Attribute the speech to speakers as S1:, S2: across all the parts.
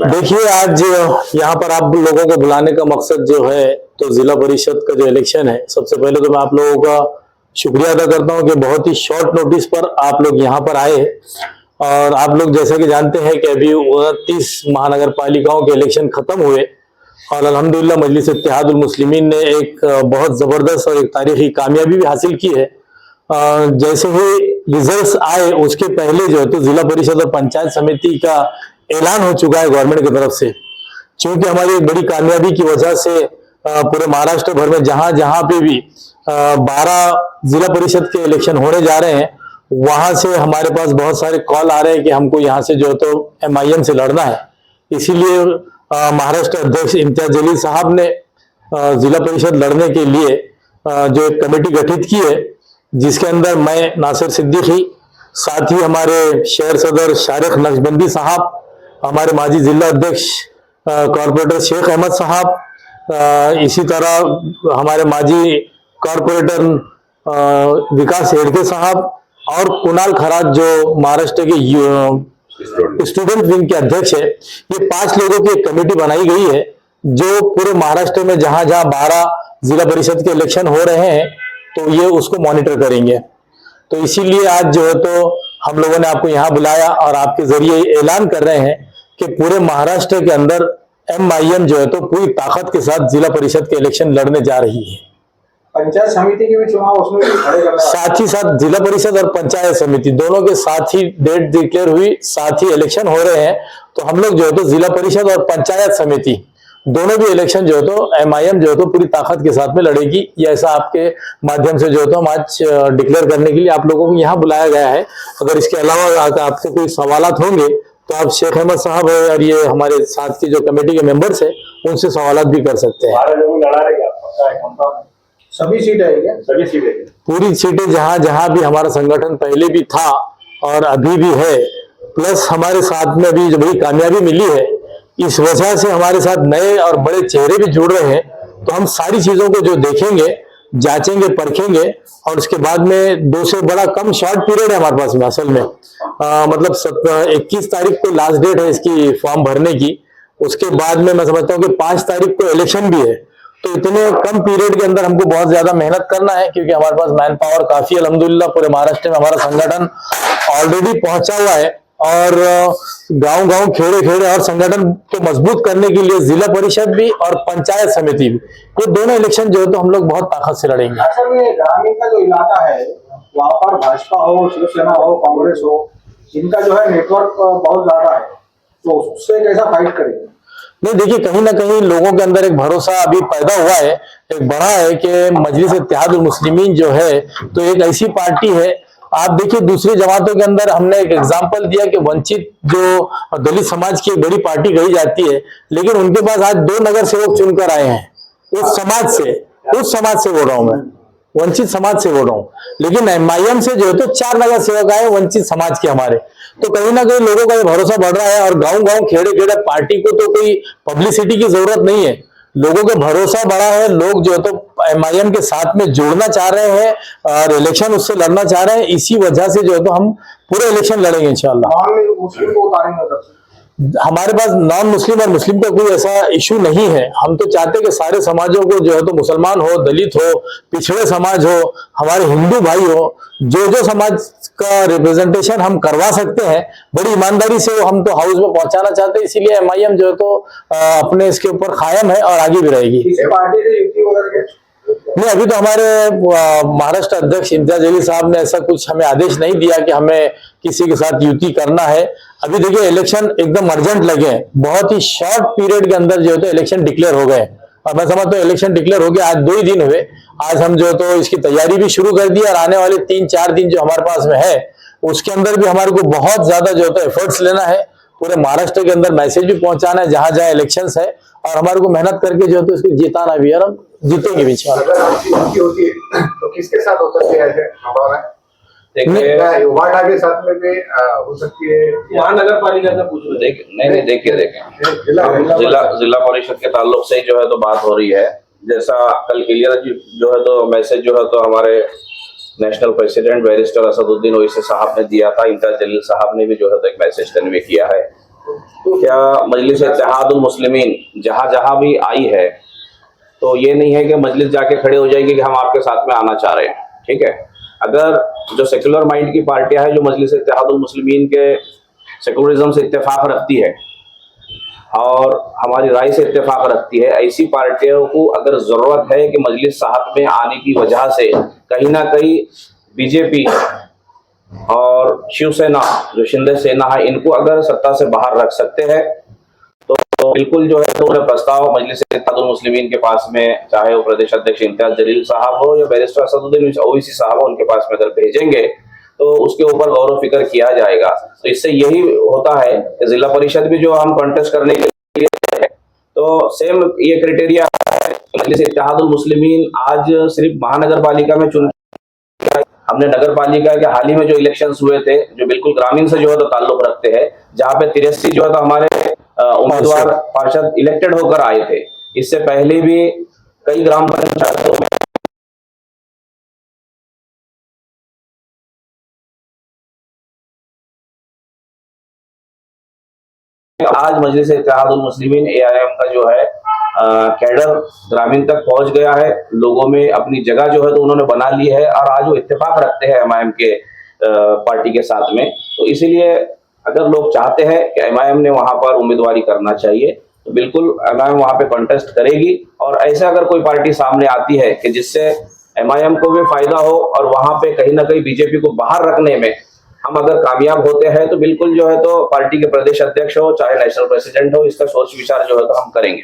S1: देखिए, आज यहाँ पर आप लोगों को बुलाने का मकसद जो है, तो जिला परिषद का जो इलेक्शन है, सबसे पहले तो मैं आप लोगों का शुक्रिया अदा करता हूँ कि बहुत ही शॉर्ट नोटिस पर आप लोग यहाँ पर आए। और आप लोग जैसे कि जानते हैं कि अभी 29 महानगर पालिकाओं के इलेक्शन खत्म हुए और अल्हम्दुलिल्लाह मजलिस इत्तेहादुल मुस्लिमीन ने एक बहुत जबरदस्त और एक तारीखी कामयाबी भी हासिल की है। जैसे ही रिजल्ट्स आए उसके पहले जो है तो जिला परिषद और पंचायत समिति का ऐलान हो चुका है गवर्नमेंट की तरफ से। क्योंकि हमारी एक बड़ी कामयाबी की वजह से पूरे महाराष्ट्र भर में जहां जहां पे भी 12 जिला परिषद के इलेक्शन होने जा रहे हैं, वहां से हमारे पास बहुत सारे कॉल आ रहे हैं कि हमको यहाँ से जो है तो MIM से लड़ना है। इसीलिए महाराष्ट्र अध्यक्ष इम्तियाज जलील साहब ने जिला परिषद लड़ने के लिए जो एक कमेटी गठित की है, जिसके अंदर मैं नासिर सिद्दीकी, साथ ही हमारे शहर सदर शारिक नक्शबंदी साहब, हमारे माजी जिला अध्यक्ष कॉरपोरेटर शेख अहमद साहब, इसी तरह हमारे माजी कॉरपोरेटर विकास हेडके साहब और कुणाल खराज जो महाराष्ट्र के स्टूडेंट विंग के अध्यक्ष है, ये 5 लोगों की एक कमेटी बनाई गई है जो पूरे महाराष्ट्र में जहां जहां 12 जिला परिषद के इलेक्शन हो रहे हैं तो ये उसको मॉनिटर करेंगे। तो इसीलिए आज जो है तो हम लोगों ने आपको यहाँ बुलाया और आपके जरिए ऐलान कर रहे हैं कि पूरे महाराष्ट्र के अंदर MIM जो है तो पूरी ताकत के साथ जिला परिषद के इलेक्शन लड़ने जा रही है।
S2: पंचायत समिति के भी चुनाव उसमें भी खड़े करना,
S1: साथ ही साथ जिला परिषद और पंचायत समिति दोनों के साथ ही डेट डिक्लेयर हुई, साथ ही इलेक्शन हो रहे हैं। तो हम लोग जो है तो जिला परिषद और पंचायत समिति दोनों भी इलेक्शन जो है तो MIM जो है तो पूरी ताकत के साथ में लड़ेगी। ये ऐसा आपके माध्यम से जो है तो हम आज डिक्लेयर करने के लिए आप लोगों को यहाँ बुलाया गया है। अगर इसके अलावा आपसे कोई सवालात होंगे तो आप शेख अहमद साहब है और ये हमारे साथ की जो कमेटी के मेंबर्स है उनसे सवालात भी कर सकते हैं।
S2: सभी सीटें है क्या? सभी सीटें,
S1: पूरी सीटें जहां जहां भी हमारा संगठन पहले भी था और अभी भी है, प्लस हमारे साथ में अभी जो बड़ी कामयाबी मिली है, इस वजह से हमारे साथ नए और बड़े चेहरे भी जुड़ रहे हैं। तो हम सारी चीजों को जो देखेंगे, जांचेंगे, परखेंगे और उसके बाद में 2 से बड़ा कम शॉर्ट पीरियड है हमारे पास में असल में। मतलब 21 तारीख को लास्ट डेट है इसकी फॉर्म भरने की। उसके बाद में मैं समझता हूँ कि 5 तारीख को इलेक्शन भी है। तो इतने कम पीरियड के अंदर हमको बहुत ज्यादा मेहनत करना है, क्योंकि हमारे पास मैन पावर काफी अल्हम्दुलिल्लाह पूरे महाराष्ट्र में हमारा संगठन ऑलरेडी पहुंचा हुआ है। और गांव गांव खेड़े खेड़े और संगठन को मजबूत करने के लिए जिला परिषद भी और पंचायत समिति भी, ये दोनों इलेक्शन जो है तो हम लोग बहुत ताकत से लड़ेंगे।
S2: असल में ग्रामीण का जो इलाका है वहाँ पर भाजपा हो, शिवसेना हो, कांग्रेस हो, इनका जो है नेटवर्क बहुत ज्यादा है, तो उससे कैसा फाइट करेंगे?
S1: नहीं, देखिए, कहीं ना कहीं लोगों के अंदर एक भरोसा अभी पैदा हुआ है, एक बड़ा है कि मजलिस इत्तेहादुल मुस्लिमीन जो है तो एक ऐसी पार्टी है। आप देखिए, दूसरी जमातों के अंदर हमने एक एग्जांपल दिया कि वंचित जो दलित समाज की एक बड़ी पार्टी कही जाती है, लेकिन उनके पास आज 2 नगर सेवक चुनकर आए हैं उस समाज से बोल रहा हूं मैं, वंचित समाज से बोल रहा हूँ। लेकिन MIM से जो है तो 4 नगर सेवक आए वंचित समाज के हमारे। तो कहीं ना कहीं लोगों का ये भरोसा बढ़ रहा है और गांव गांव खेड़े खेड़े पार्टी को तो कोई पब्लिसिटी की जरूरत नहीं है, लोगों का भरोसा बढ़ा है। लोग जो है तो MIM के साथ में जुड़ना चाह रहे हैं और इलेक्शन उससे लड़ना चाह रहे हैं। इसी वजह से जो है तो हम पूरे इलेक्शन लड़ेंगे इंशाल्लाह।
S2: मुस्लिम को उतारेंगे,
S1: हमारे पास नॉन मुस्लिम और मुस्लिम का कोई ऐसा इशू नहीं है। हम तो चाहते हैं कि सारे समाजों को जो है तो मुसलमान हो, दलित हो, पिछड़े समाज हो, हमारे हिंदू भाई हो, जो समाज का रिप्रेजेंटेशन हम करवा सकते हैं बड़ी ईमानदारी से वो हम तो हाउस में पहुंचाना चाहते हैं। इसीलिए MIM जो है तो अपने इसके ऊपर कायम है और आगे भी रहेगी।
S2: पार्टी से युक्ति वगैरह
S1: नहीं, अभी तो हमारे महाराष्ट्र अध्यक्ष इम्तियाज जलील साहब ने ऐसा कुछ हमें आदेश नहीं दिया कि हमें किसी के साथ युति करना है। अभी देखिए, इलेक्शन एकदम अर्जेंट लगे, बहुत ही शॉर्ट पीरियड के अंदर जो है तो इलेक्शन डिक्लेयर हो गए और मैं समझता हूँ इलेक्शन डिक्लेयर हो गया आज 2 ही दिन हुए। आज हम जो है तो इसकी तैयारी भी शुरू कर दी और आने वाले 3-4 दिन जो हमारे पास में है उसके अंदर भी हमारे को बहुत ज्यादा जो है तो एफर्ट्स लेना है। पूरे महाराष्ट्र के अंदर मैसेज भी पहुंचाना है जहां जहां इलेक्शंस है और हमारे को मेहनत करके जो है तो इसको जिताना भी है और हम जीतेंगे भी इंशाल्लाह।
S2: तो किसके साथ हो सकती है? युवाटा के साथ में भी हो सकती है, महानगर पालिका से पूछ रहे।
S3: नहीं, देखिए जिला परिषद के ताल्लुक से जो है तो बात हो रही है। जैसा कल क्लियर जो है तो मैसेज जो है तो हमारे national president barrister Asaduddin Owaisi साहब ने दिया था, इम्तियाज जलील साहब ने भी जो है तो एक मैसेज कन्वे किया है। क्या मजलिस इत्तेहादुल मुस्लिमीन जहां जहां भी आई है तो ये नहीं है कि मजलिस जाके खड़े हो जाएगी कि हम आपके साथ में आना चाह रहे हैं, ठीक है। अगर जो सेकुलर माइंड की पार्टियां हैं जो मजलिस इत्तेहादुल मुस्लिमीन के सेकुलरिज्म से इत्तेफाक रखती है और हमारी राय से इत्तेफाक रखती है, ऐसी पार्टियों को अगर जरूरत है कि मजलिस साहब में आने की वजह से कहीं ना कहीं बीजेपी और शिवसेना जो शिंदे सेना है इनको अगर सत्ता से बाहर रख सकते हैं तो बिल्कुल जो है तो उन्हें प्रस्ताव मजलिस इत्तेहादुल मुस्लिमीन के पास में, चाहे वो प्रदेश अध्यक्ष इम्तियाज जलील साहब हो या बैरिस्टर असदुद्दीन ओवैसी साहब हो, उनके पास में अगर भेजेंगे तो उसके ऊपर गौर व फिक्र किया जाएगा। तो इससे यही होता है कि जिला परिषद भी जो हम कॉन्टेस्ट करने के लिए है तो सेम ये क्राइटेरिया है। मजलिस इत्तेहादुल मुस्लिमीन आज सिर्फ महानगर पालिका में चुन, हमने नगर पालिका के हाल ही में जो इलेक्शंस हुए थे जो बिल्कुल ग्रामीण से जो है तो ताल्लुक रखते हैं, जहाँ पे 83 जो है तो हमारे उम्मीदवार पार्षद इलेक्टेड होकर आए थे। इससे पहले भी कई ग्राम पंचायतों में आज मजलिस इत्तेहादुल मुस्लिमीन एआईएम का जो है कैडर ग्रामीण तक पहुंच गया है, लोगों में अपनी जगह जो है तो उन्होंने बना ली है और आज वो इत्तेफाक रखते हैं एमआईएम के पार्टी के साथ में। तो इसीलिए अगर लोग चाहते हैं कि एमआईएम ने वहां पर उम्मीदवारी करना चाहिए तो बिल्कुल एमआईएम वहां पे कॉन्टेस्ट करेगी। और ऐसे अगर कोई पार्टी सामने आती है कि जिससे एमआईएम को भी फायदा हो और वहां पे कहीं ना कहीं बीजेपी को बाहर रखने में हम अगर कामयाब होते हैं तो बिल्कुल जो है तो पार्टी के प्रदेश अध्यक्ष हो चाहे नेशनल प्रेसिडेंट हो, इसका सोच विचार जो है तो हम करेंगे।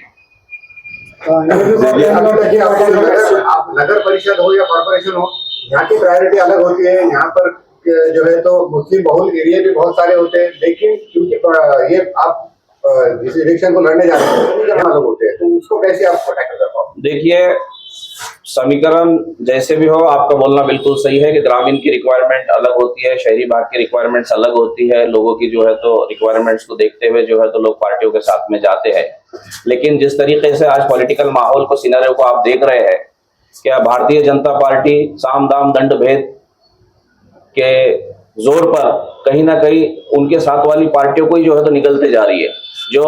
S4: आप नगर परिषद हो या कॉर्पोरेशन हो, यहाँ की प्रायोरिटी अलग होती है। यहाँ पर जो है तो मुस्लिम बहुल एरिया भी बहुत सारे होते हैं, लेकिन क्योंकि ये आप जिस इलेक्शन को लड़ने जा रहे हैं यहाँ लोग होते हैं, तो उसको कैसे आप टैकल कर पाओ?
S3: देखिए, समीकरण जैसे भी हो आपका बोलना बिल्कुल सही है कि ग्रामीण की रिक्वायरमेंट अलग होती है, शहरी भाग की रिक्वायरमेंट्स अलग होती है। लोगों की जो है तो रिक्वायरमेंट्स को देखते हुए जो है तो लोग पार्टियों के साथ में जाते हैं। लेकिन जिस तरीके से आज पॉलिटिकल माहौल को, सिनेरियो को आप देख रहे हैं, क्या भारतीय जनता पार्टी साम दाम दंड भेद के जोर पर कहीं ना कहीं उनके साथ वाली पार्टियों को ही जो है तो निकलते जा रही है। जो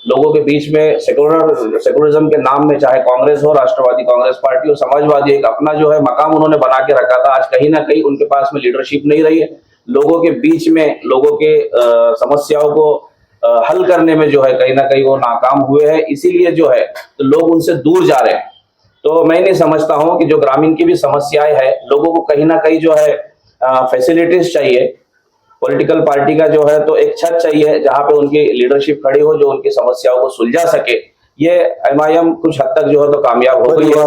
S3: लोगों के बीच में सेकुलरिज्म के नाम में चाहे कांग्रेस हो, राष्ट्रवादी कांग्रेस पार्टी हो, समाजवादी, एक अपना जो है मकाम उन्होंने बना के रखा था, आज कहीं ना कहीं उनके पास में लीडरशिप नहीं रही है। लोगों के बीच में लोगों के समस्याओं को हल करने में जो है कहीं ना कहीं वो नाकाम हुए हैं, इसीलिए जो है तो लोग उनसे दूर जा रहे हैं। तो मैं नहीं समझता हूं कि जो ग्रामीण की भी समस्याएं है, लोगों को कहीं ना कहीं जो है फैसिलिटीज चाहिए, पॉलिटिकल पार्टी का जो है तो एक छत चाहिए जहां पे उनकी लीडरशिप खड़ी हो जो उनकी समस्याओं को सुलझा सके। ये एमआईएम कुछ हद तक जो है तो कामयाब हो गई है।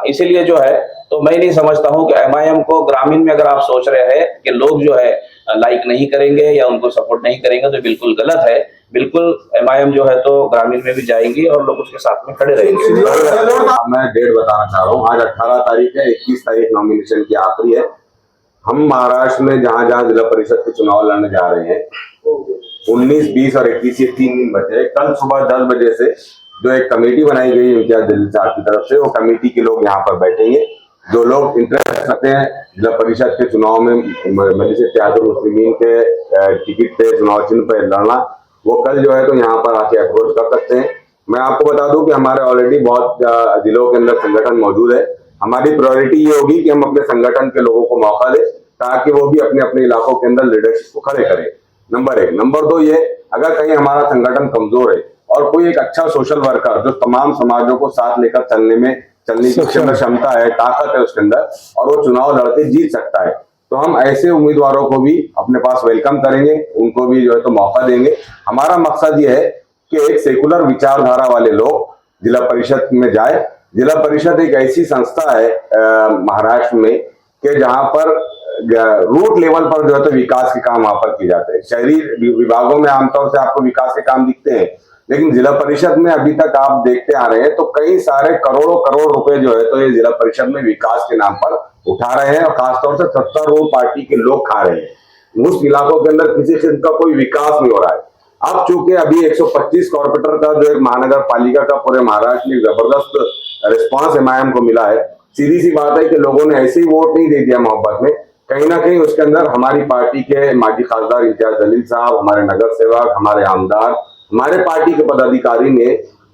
S3: इसीलिए जो है तो मैं नहीं समझता हूं कि एमआईएम को ग्रामीण में अगर आप सोच रहे हैं कि लोग जो है लाइक नहीं करेंगे या उनको सपोर्ट नहीं करेंगे तो बिल्कुल गलत है। बिल्कुल एमआईएम जो है तो ग्रामीण में भी जाएंगी और लोग उसके साथ में खड़े रहेंगे।
S4: मैं डेट बताना चाह रहा हूँ, आज 18 तारीख है, 21 तारीख नॉमिनेशन की आखिरी है। हम महाराष्ट्र में जहां जहां जिला परिषद के चुनाव लड़ने जा रहे हैं, 19, 20 और 21 ये 3 दिन बचे। कल सुबह 10 बजे से जो एक कमेटी बनाई गई इम्तियाज जलील साहब की तरफ से, वो कमेटी के लोग यहाँ पर बैठेंगे। जो लोग इंटरेस्ट रखते हैं जिला परिषद के चुनाव में मजलिस इत्तेहादुल मुस्लिमीन के टिकट पे, चुनाव चिन्ह पे लड़ना, वो कल जो है तो यहाँ पर आके अप्रोच कर सकते हैं। मैं आपको बता दूं कि हमारे ऑलरेडी बहुत जिलों के अंदर संगठन मौजूद है। हमारी प्रायोरिटी ये होगी कि हम अपने संगठन के लोगों को मौका दें ताकि वो भी अपने अपने इलाकों के अंदर लीडरशिप को खड़े करें, नंबर 1। नंबर 2 ये, अगर कहीं हमारा संगठन कमजोर है और कोई एक अच्छा सोशल वर्कर जो तमाम समाजों को साथ लेकर चलने की क्षमता है, ताकत है उसके अंदर, और वो चुनाव लड़के जीत सकता है, तो हम ऐसे उम्मीदवारों को भी अपने पास वेलकम करेंगे, उनको भी जो है तो मौका देंगे। हमारा मकसद ये है कि एक सेकुलर विचारधारा वाले लोग जिला परिषद में जाए। जिला परिषद एक ऐसी संस्था है महाराष्ट्र में कि जहां पर रूट लेवल पर जो है तो विकास के काम वहां पर किए जाते हैं। शहरी विभागों में आमतौर से आपको विकास के काम दिखते हैं, लेकिन जिला परिषद में अभी तक आप देखते आ रहे हैं तो कई सारे करोड़ों करोड़ रुपए जो है तो ये जिला परिषद में विकास के नाम पर उठा रहे हैं, और खासतौर से सत्तारूढ़ पार्टी के लोग खा रहे हैं। उस इलाकों के अंदर किसी किस्म का कोई विकास नहीं हो रहा है। अब चूंकि अभी 125 कॉर्पोरेटर का जो एक महानगर पालिका का पूरे महाराष्ट्र में जबरदस्त रिस्पांस एमआईएम को मिला है, सीधी सी बात है कि लोगों ने ऐसे ही वोट नहीं दे दिया मोहब्बत में, कहीं ना कहीं उसके अंदर हमारी पार्टी के माजी खासदार इम्तियाज जलील साहब, हमारे नगर सेवक, हमारे आमदार, हमारे पार्टी के पदाधिकारी ने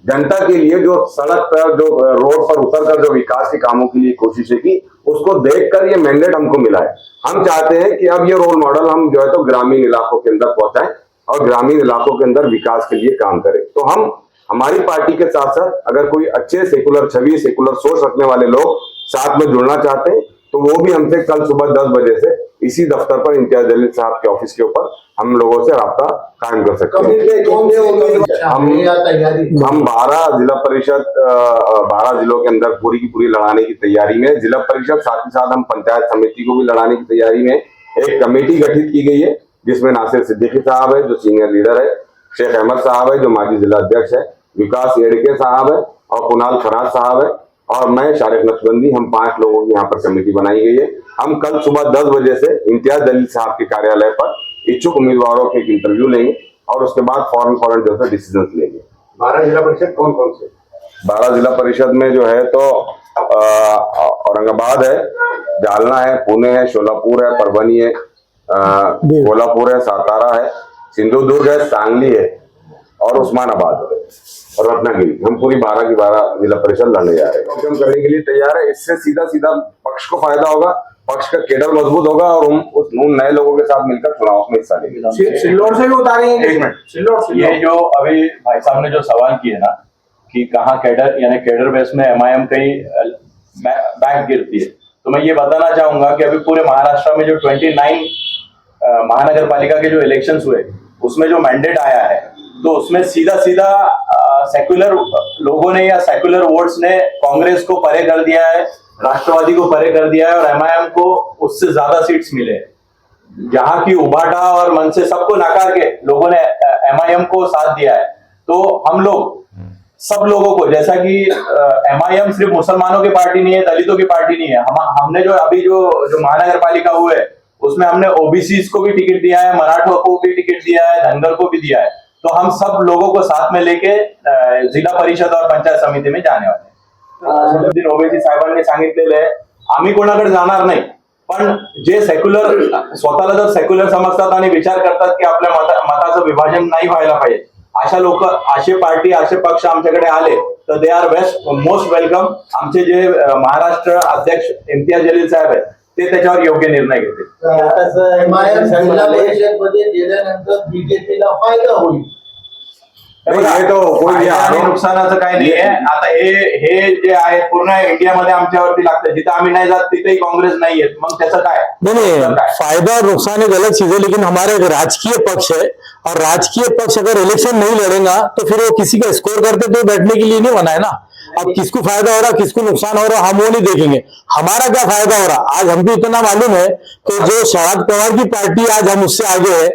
S4: जनता के लिए जो सड़क पर, जो रोड पर उतरकर जो विकास के कामों के लिए कोशिशें की, उसको देखकर ये मैंडेट हमको मिला है। हम चाहते हैं कि अब ये रोल मॉडल हम जो है तो ग्रामीण इलाकों के अंदर पहुंचाएं और ग्रामीण इलाकों के अंदर विकास के लिए काम करें। तो हम हमारी पार्टी के साथ साथ अगर कोई अच्छे सेकुलर छवि, सेकुलर सोच रखने वाले लोग साथ में जुड़ना चाहते हैं तो वो भी हमसे कल सुबह 10 बजे से इसी दफ्तर पर इम्तियाज जलील साहब के ऑफिस के ऊपर हम लोगों से राब्ता कायम कर सकते हैं। हम 12 जिला परिषद 12 जिलों के अंदर पूरी की पूरी लड़ाने की तैयारी में, जिला परिषद साथ ही साथ हम पंचायत समिति को भी लड़ाने की तैयारी में। एक कमेटी गठित की गई है जिसमें नासिर सिद्दीकी साहब है जो सीनियर लीडर है, शेख अहमद साहब है जो माजी जिला अध्यक्ष है, विकास येड़के साहब है और कुणाल फराज साहब है और मैं शारिक नक्शबंदी। हम 5 लोगों की यहाँ पर कमेटी बनाई गई है। हम कल सुबह 10 बजे से इम्तियाज जलील साहब के कार्यालय पर इच्छुक उम्मीदवारों के एक इंटरव्यू लेंगे और उसके बाद फौरन जो है डिसीजन लेंगे।
S2: 12 जिला परिषद कौन कौन से?
S4: 12 जिला परिषद में जो है तो औरंगाबाद है, जालना है, पुणे है, शोलापुर है, परभनी है, कोल्हापुर है, सातारा है, सिंधुदुर्ग है, सांगली है और उस्मानाबाद है और रत्नागिरी। हम पूरी 12 की 12 जिला परिषद लड़ने जा रहे हैं। हम करने के लिए तैयार है। इससे सीधा सीधा पक्ष को फायदा होगा, पक्ष का केडर मजबूत होगा और हम उन नए लोगों के साथ मिलकर चुनाव में हिस्सा लेंगे।
S2: सिल्लोड से भी उतारेंगे?
S5: एक मिनट,
S2: सिल्लोड
S5: ये जो अभी भाई साहब ने जो सवाल किए ना कि कहाँ कैडर, यानी कैडर बेस में एमआईएम कहीं बैक गिरती है, तो मैं ये बताना चाहूंगा कि अभी पूरे महाराष्ट्र में जो 29 महानगर पालिका के जो इलेक्शंस हुए उसमें जो मैंडेट आया है तो उसमें सीधा सीधा सेक्युलर लोगों ने या सेक्युलर वोट्स ने कांग्रेस को परे कर दिया है, राष्ट्रवादी को परे कर दिया है और एमआईएम को उससे ज्यादा सीट्स मिले। जहां की उबाटा और मन से सबको नकार के लोगों ने एमआईएम को साथ दिया है। तो हम लोग सब लोगों को, जैसा कि एमआईएम सिर्फ मुसलमानों की पार्टी नहीं है, दलितों की पार्टी नहीं है, हमने जो अभी जो महानगर पालिका हुए उसमें हमने ओबीसी को भी टिकट दिया है, मराठों को भी टिकट दिया है, धनगर को भी दिया है। तो हम सब लोगों को साथ में लेके जिल्हा परिषद और पंचायत समिती में जाने वाले हैं। ओबीसी साहेबांनी सांगितलेलं आहे आम्ही कोणाकडे जाणार नाही, पण जे सेक्युलर स्वतःला जर सेक्युलर समजतात आणि विचार करतात की आपल्या मताचं विभाजन नाही व्हायला पाहिजे, अशा लोक, असे पार्टी, असे पक्ष आमच्याकडे आले तर दे आर मोस्ट वेलकम। आमचे जे महाराष्ट्र अध्यक्ष इम्तियाज जलील साहेब आहेत ते त्याच्यावर योग्य निर्णय घेतील।
S6: जिल्हा परिषदमध्ये गेल्यानंतर बीजेपीला फायदा होईल।
S4: ये तो कोई भी
S5: आणि नुकसानाचं काही नाही आहे। आता हे जे आहे पूर्ण इंडियामध्ये आमच्यावरती लागतं, जिथे आम्ही नाही जात तिथेही काँग्रेस नाही येत, मग त्याचं काय?
S1: नहीं, फायदा और नुकसान एक अलग चीज है, लेकिन हमारा एक राजकीय पक्ष है और राजकीय पक्ष अगर इलेक्शन नहीं लड़ेगा तो फिर वो किसी का स्कोर करते तो बैठने के लिए नहीं बना है ना। अब किसको फायदा हो रहा, किसको नुकसान हो रहा, हम वो नहीं देखेंगे, हमारा क्या फायदा हो रहा। आज हमको इतना मालूम है कि जो शरद पवार की पार्टी आज हम उससे आगे है,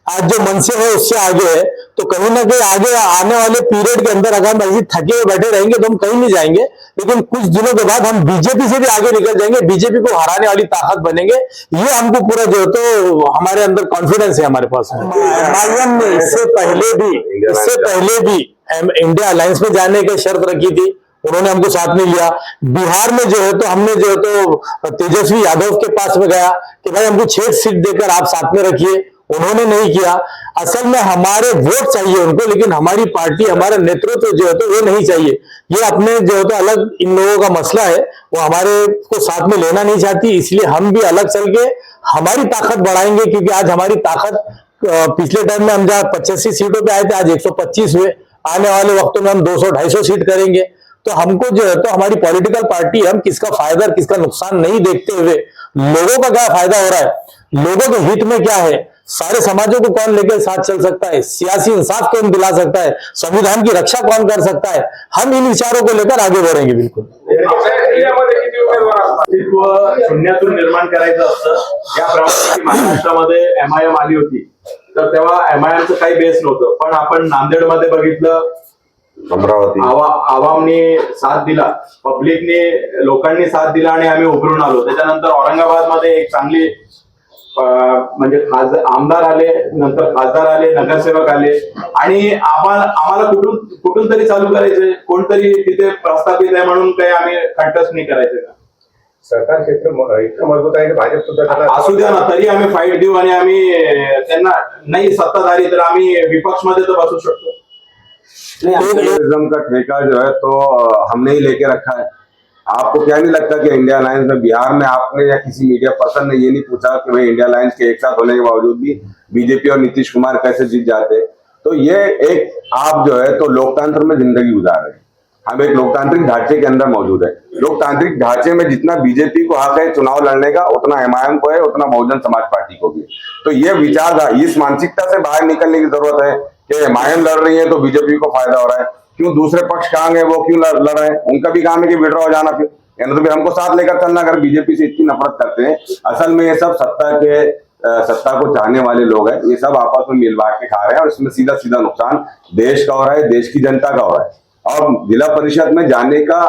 S1: आज जो मनसे है उससे आगे है, तो कहीं ना कहीं आगे आने वाले पीरियड के अंदर अगर हम ऐसे थके हुए बैठे रहेंगे तो हम कहीं नहीं जाएंगे, लेकिन कुछ दिनों के बाद हम बीजेपी से भी आगे निकल जाएंगे, बीजेपी को हराने वाली ताकत बनेंगे। ये हमको पूरा जो है तो हमारे अंदर कॉन्फिडेंस है हमारे पास। एमआईएम ने इससे पहले भी इंडिया अलायंस में जाने की शर्त रखी थी, उन्होंने हमको साथ में लिया। बिहार में जो है तो हमने जो है तो तेजस्वी यादव के पास में गया कि भाई हमको 6 सीट देकर आप साथ में रखिए, उन्होंने नहीं किया। असल में हमारे वोट चाहिए उनको, लेकिन हमारी पार्टी, हमारा नेतृत्व जो है तो वो नहीं चाहिए। ये अपने जो है तो अलग इन लोगों का मसला है, वो हमारे को साथ में लेना नहीं चाहती, इसलिए हम भी अलग चल के हमारी ताकत बढ़ाएंगे। क्योंकि आज हमारी ताकत पिछले टाइम में हम जहाँ 85 सीटों पे आए थे, आज 125 हुए, आने वाले वक्तों में हम 200-250 सीट करेंगे। तो हमको जो है तो हमारी पॉलिटिकल पार्टी, हम किसका फायदा और किसका नुकसान नहीं देखते हुए लोगों का क्या फायदा हो रहा है, लोगों के हित में क्या है, सारे समाजों को कौन लेकर साथ चल सकता है, सियासी इंसाफ कौन दिला सकता है, संविधान की रक्षा कौन कर सकता है, हम इन विचारों को लेकर आगे बढ़ेंगे। बिल्कुल
S5: शून्यातून निर्माण करायचं असतं, याप्रमाणे महाराष्ट्रामध्ये एमआयएम आली होती तर तेव्हा एमआयएमचं काही बेस नव्हतं, पण आपण नांदेडमध्ये बघितलं,
S4: अमरावती
S5: आवामने साथ दिला, पब्लिकने, लोकांनी साथ दिला आणि आम्ही उभरून आलो। त्याच्यानंतर औरंगाबाद मध्ये एक चांगली म्हणजे आमदार आले, नंतर खासदार आले, नगरसेवक आले आणि आम्हाला कुठून तरी चालू करायचंय, कोणतरी तिथे प्रस्थापित आहे म्हणून काही आम्ही कंटेस्ट नाही करायचं का?
S7: सहकार क्षेत्र इतकं मजबूत आहे की भाजप सुद्धा
S5: असू द्या ना, तरी आम्ही फाईट देऊ आणि आम्ही त्यांना नाही सत्ताधारी तर आम्ही विपक्षमध्ये तर बसू शकतो.
S4: टूरिज्म का ठेका जो है तो हमने ही लेके रखा है. आपको क्या नहीं लगता कि इंडिया अलायंस में बिहार में आपने या किसी मीडिया पर्सन ने ये नहीं पूछा कि भाई इंडिया अलायंस के एक साथ होने के बावजूद भी बीजेपी और नीतीश कुमार कैसे जीत जाते? तो ये एक आप जो है तो लोकतंत्र में जिंदगी गुजार रहे हैं. हम एक लोकतांत्रिक ढांचे के अंदर मौजूद है. लोकतांत्रिक ढांचे में जितना बीजेपी को हक है चुनाव लड़ने का, उतना एमआईएम को है, उतना बहुजन समाज पार्टी को भी है. तो ये विचारधारा, इस मानसिकता से बाहर निकलने की जरूरत है कि एमआईएम लड़ रही है तो बीजेपी को फायदा हो रहा है. क्यों दूसरे पक्ष कहां है, वो क्यों लड़ रहे हैं? उनका भी काम है कि विड्रॉ हो जाना. फिर यानी तो फिर हमको साथ लेकर चलना. अगर बीजेपी से इतनी नफरत करते हैं, असल में ये सब सत्ता को चाहने वाले लोग हैं. ये सब आपस में मिल बांट के खा रहे हैं और इसमें सीधा सीधा नुकसान देश का हो रहा है, देश की जनता का हो रहा है. और जिला परिषद में जाने का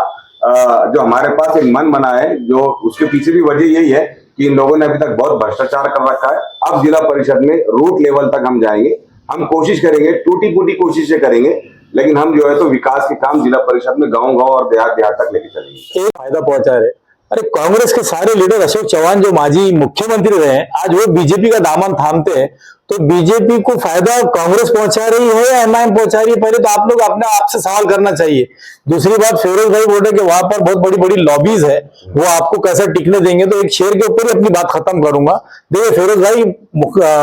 S4: जो हमारे पास एक मन बना है, जो उसके पीछे भी वजह यही है कि इन लोगों ने अभी तक बहुत भ्रष्टाचार कर रखा है. अब जिला परिषद में रूट लेवल तक हम जाएंगे. हम कोशिश करेंगे, टूटी फूटी कोशिशें करेंगे, लेकिन हम जो है तो विकास के काम जिला परिषद में गांव गांव और देहात देहात तक लेके चलेंगे.
S1: फायदा पहुंचा रहे. अरे कांग्रेस के सारे लीडर, अशोक चौहान जो माजी मुख्यमंत्री रहे हैं, आज वो बीजेपी का दामन थामते हैं. तो बीजेपी को फायदा कांग्रेस पहुंचा रही है या एमआईएम पहुंचा रही है? पहले तो आप लोग अपने आप से सवाल करना चाहिए. दूसरी बात, फिरोज भाई बोल रहे कि वहां पर बहुत बड़ी बड़ी लॉबीज है, वो आपको कैसे टिकने देंगे. तो एक शेर के ऊपर ही अपनी बात खत्म करूंगा. देखिए फिरोज भाई,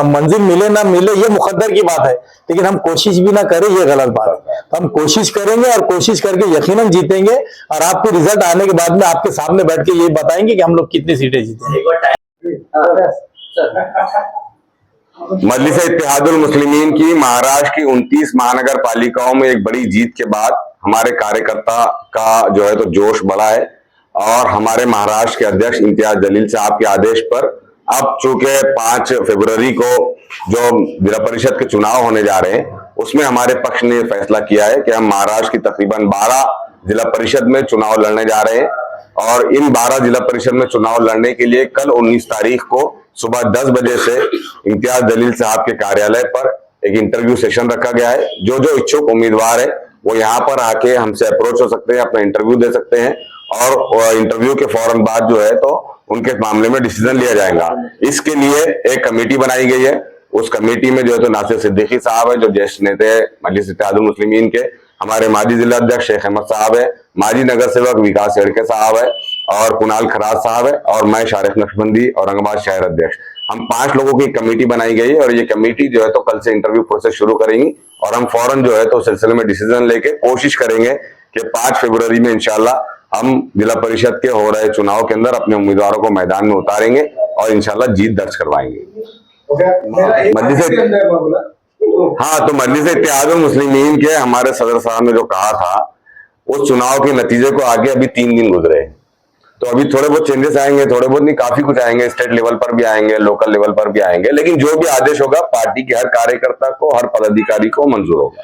S1: मंजिल मिले ना मिले ये मुकद्दर की बात है, लेकिन हम कोशिश भी ना करें ये गलत बात है. हम कोशिश करेंगे और कोशिश करके यकीनन जीतेंगे. और आपको रिजल्ट आने के बाद में आपके सामने बैठ के ये बताएंगे कि हम लोग कितनी सीटें जीते.
S4: मजलिस इत्तेहादुल मुस्लिमीन की महाराष्ट्र की 29 महानगर पालिकाओं में एक बड़ी जीत के बाद हमारे कार्यकर्ता का जो है तो जोश बढ़ा है. और हमारे महाराष्ट्र के अध्यक्ष इम्तियाज जलील साहब के आदेश पर अब चूंकि 5 फरवरी को जो जिला परिषद के चुनाव होने जा रहे हैं, उसमें हमारे पक्ष ने फैसला किया है कि हम महाराष्ट्र की तकरीबन 12 जिला परिषद में चुनाव लड़ने जा रहे हैं. और इन 12 जिला परिषद में चुनाव लड़ने के लिए कल 19 तारीख को सुबह 10 बजे से इम्तियाज जलील साहब के कार्यालय पर एक इंटरव्यू सेशन रखा गया है. जो जो इच्छुक उम्मीदवार है वो यहाँ पर आके हमसे अप्रोच हो सकते हैं, अपना इंटरव्यू दे सकते हैं. और इंटरव्यू के फौरन बाद जो है तो उनके मामले में डिसीजन लिया जाएगा. इसके लिए एक कमेटी बनाई गई है. उस कमेटी में जो है तो नासिर सिद्दीकी साहब है, जो ज्येष्ठ नेता है मजलिस इत्तेहादुल मुस्लिमीन के. हमारे माजी जिला अध्यक्ष शेख अहमद साहब है, माजी नगर सेवक विकास शेड़के साहब है, और कुणाल खराज साहब है, और मैं शारिक नक्शबंदी औरंगाबाद शहर अध्यक्ष. हम 5 लोगों की कमेटी बनाई गई है और ये कमेटी जो है तो कल से इंटरव्यू प्रोसेस शुरू करेंगी. और हम फौरन जो है तो सिलसिले में डिसीजन लेके कोशिश करेंगे कि 5 फरवरी में इंशाल्लाह हम जिला परिषद के हो रहे चुनाव के अंदर अपने उम्मीदवारों को मैदान में उतारेंगे और इंशाल्लाह जीत दर्ज करवाएंगे. हाँ, तो मजलिस इत्तेहादुल मुस्लिमीन के हमारे सदर साहब ने जो कहा था, उस चुनाव के नतीजे को आगे अभी 3 दिन गुजरे. तो अभी थोड़े बहुत चेंजेस आएंगे, थोड़े बहुत नहीं, काफी कुछ आएंगे. स्टेट लेवल पर भी आएंगे, लोकल लेवल पर भी आएंगे, लेकिन जो भी आदेश होगा पार्टी के हर कार्यकर्ता को, हर पदाधिकारी को मंजूर होगा.